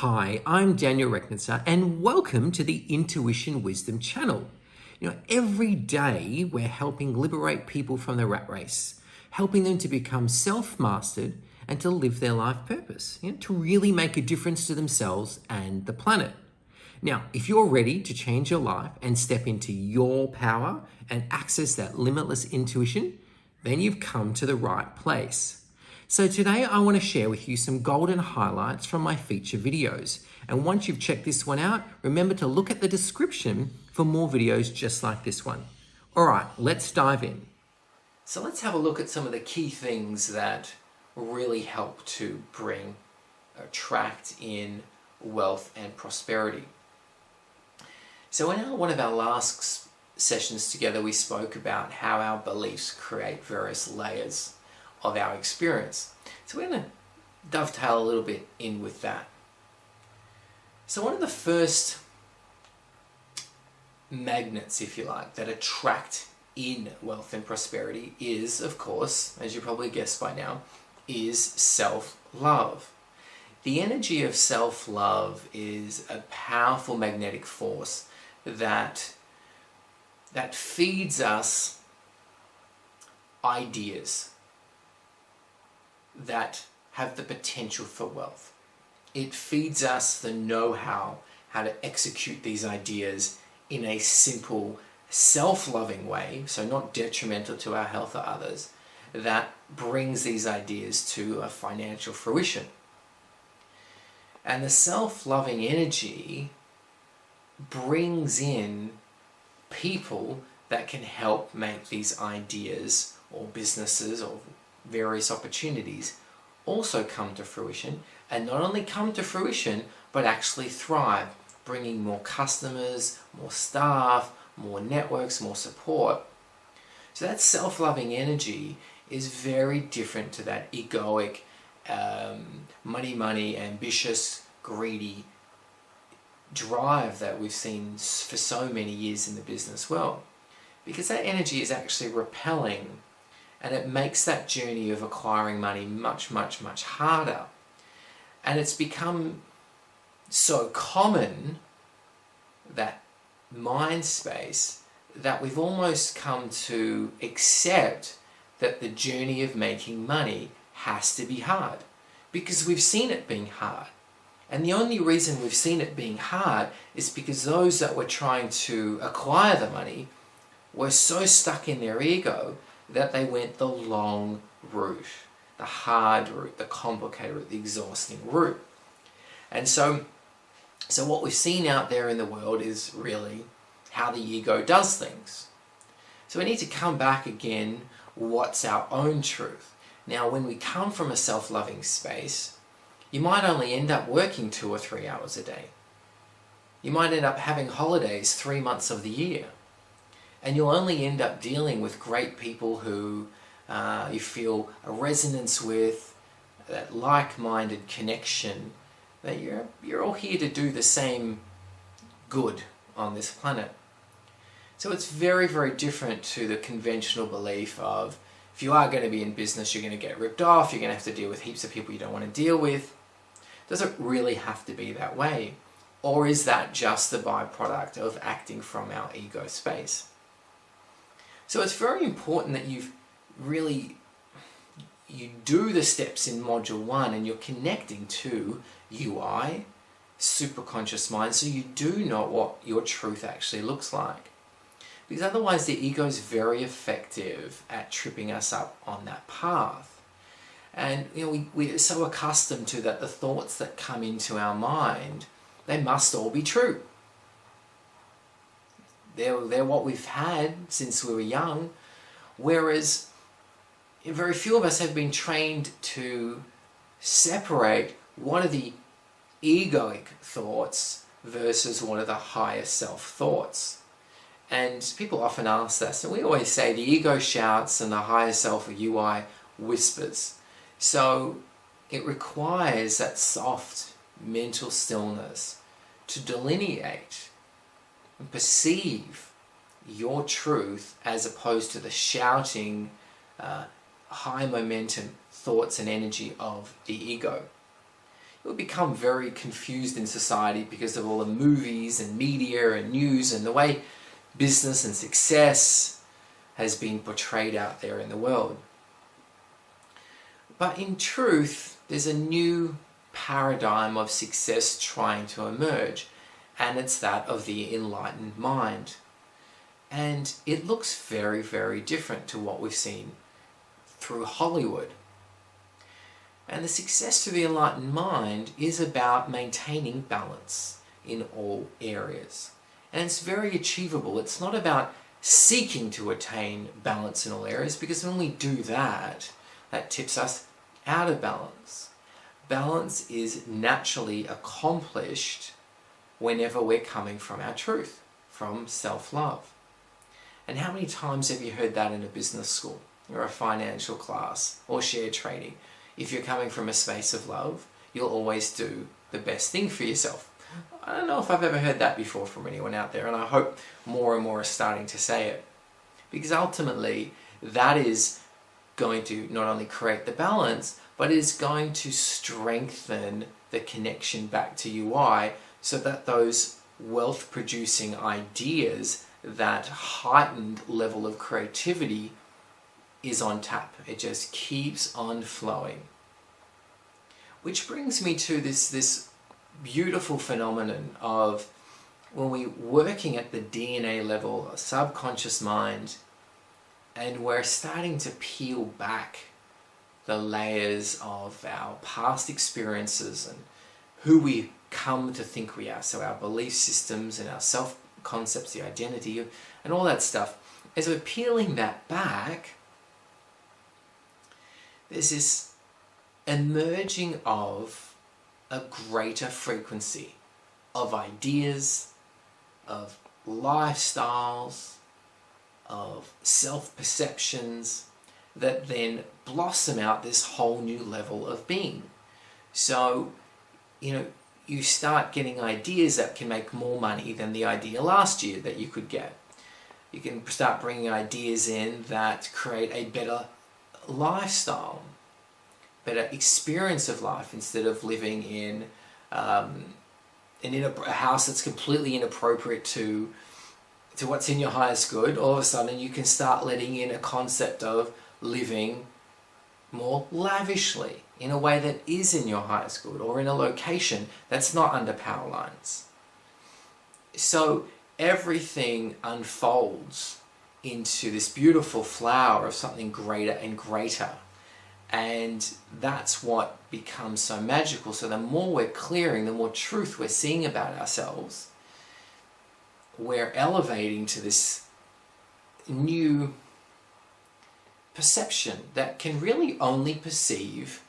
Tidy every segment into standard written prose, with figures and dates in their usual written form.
Hi, I'm Daniel Rechnitzer, and welcome to the Intuition Wisdom channel. Every day we're helping liberate people from the rat race, helping them to become self-mastered and to live their life purpose, to really make a difference to themselves and the planet. Now, if you're ready to change your life and step into your power and access that limitless intuition, then you've come to the right place. So today I want to share with you some golden highlights from my feature videos. And once you've checked this one out, remember to look at the description for more videos just like this one. All right, let's dive in. So let's have a look at some of the key things that really help to attract in wealth and prosperity. So in one of our last sessions together, we spoke about how our beliefs create various layers of our experience. So we're going to dovetail a little bit in with that. So one of the first magnets, if you like, that attract in wealth and prosperity is, of course, as you probably guessed by now, is self-love. The energy of self-love is a powerful magnetic force that feeds us ideas that have the potential for wealth. It feeds us the know-how, how to execute these ideas in a simple, self-loving way, so not detrimental to our health or others, that brings these ideas to a financial fruition. And the self-loving energy brings in people that can help make these ideas or businesses or various opportunities also come to fruition, and not only come to fruition but actually thrive, bringing more customers, more staff, more networks, more support. So that self-loving energy is very different to that egoic, money, ambitious, greedy drive that we've seen for so many years in the business world, because that energy is actually repelling. And it makes that journey of acquiring money much harder. And it's become so common, that mind space, that we've almost come to accept that the journey of making money has to be hard. Because we've seen it being hard. And the only reason we've seen it being hard is because those that were trying to acquire the money were so stuck in their ego that they went the long route, the hard route, the complicated route, the exhausting route. And so what we've seen out there in the world is really how the ego does things. So we need to come back again, what's our own truth? Now, when we come from a self-loving space, you might only end up working 2 or 3 hours a day. You might end up having holidays 3 months of the year. And you'll only end up dealing with great people who you feel a resonance with, that like-minded connection, that you're all here to do the same good on this planet. So it's very different to the conventional belief of, if you are going to be in business, you're going to get ripped off, you're going to have to deal with heaps of people you don't want to deal with. Does it really have to be that way? Or is that just the byproduct of acting from our ego space? So it's very important that you do the steps in module 1 and you're connecting to UI, superconscious mind, so you do know what your truth actually looks like. Because otherwise the ego is very effective at tripping us up on that path. And we're so accustomed to that the thoughts that come into our mind, they must all be true. They're what we've had since we were young, whereas very few of us have been trained to separate what are the egoic thoughts versus what are the higher self thoughts. And people often ask us, and we always say the ego shouts and the higher self or UI whispers. So it requires that soft mental stillness to delineate and perceive your truth, as opposed to the shouting, high momentum thoughts and energy of the ego. we'll become very confused in society because of all the movies and media and news and the way business and success has been portrayed out there in the world. But in truth, there's a new paradigm of success trying to emerge, and it's that of the enlightened mind. And it looks very, very different to what we've seen through Hollywood. And the success through the enlightened mind is about maintaining balance in all areas. And it's very achievable. It's not about seeking to attain balance in all areas, because when we do that, that tips us out of balance. Balance is naturally accomplished whenever we're coming from our truth, from self-love. And how many times have you heard that in a business school or a financial class or share trading? If you're coming from a space of love, you'll always do the best thing for yourself. I don't know if I've ever heard that before from anyone out there, and I hope more and more are starting to say it. Because ultimately, that is going to not only create the balance, but it is going to strengthen the connection back to UI, so that those wealth-producing ideas, that heightened level of creativity, is on tap. It just keeps on flowing. Which brings me to this beautiful phenomenon of when we're working at the DNA level, a subconscious mind, and we're starting to peel back the layers of our past experiences and who we come to think we are. So our belief systems and our self-concepts, the identity, and all that stuff. As we're peeling that back, there's this emerging of a greater frequency of ideas, of lifestyles, of self-perceptions that then blossom out this whole new level of being. So, you start getting ideas that can make more money than the idea last year that you could get. You can start bringing ideas in that create a better lifestyle, better experience of life, instead of living in a house that's completely inappropriate to what's in your highest good. All of a sudden you can start letting in a concept of living more lavishly in a way that is in your highest good, or in a location that's not under power lines. So everything unfolds into this beautiful flower of something greater and greater. And that's what becomes so magical. So the more we're clearing, the more truth we're seeing about ourselves, we're elevating to this new perception that can really only perceive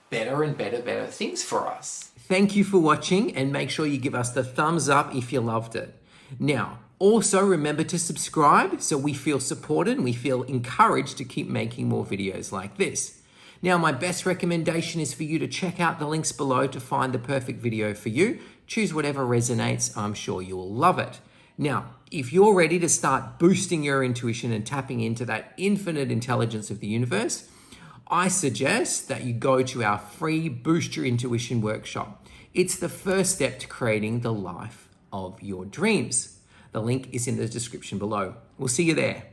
better and better things for us. Thank you for watching, and make sure you give us the thumbs up if you loved it. Now, also remember to subscribe so we feel supported and we feel encouraged to keep making more videos like this. Now, my best recommendation is for you to check out the links below to find the perfect video for you. Choose whatever resonates. I'm sure you'll love it. Now, if you're ready to start boosting your intuition and tapping into that infinite intelligence of the universe, I suggest that you go to our free Boost Your Intuition workshop. It's the first step to creating the life of your dreams. The link is in the description below. We'll see you there.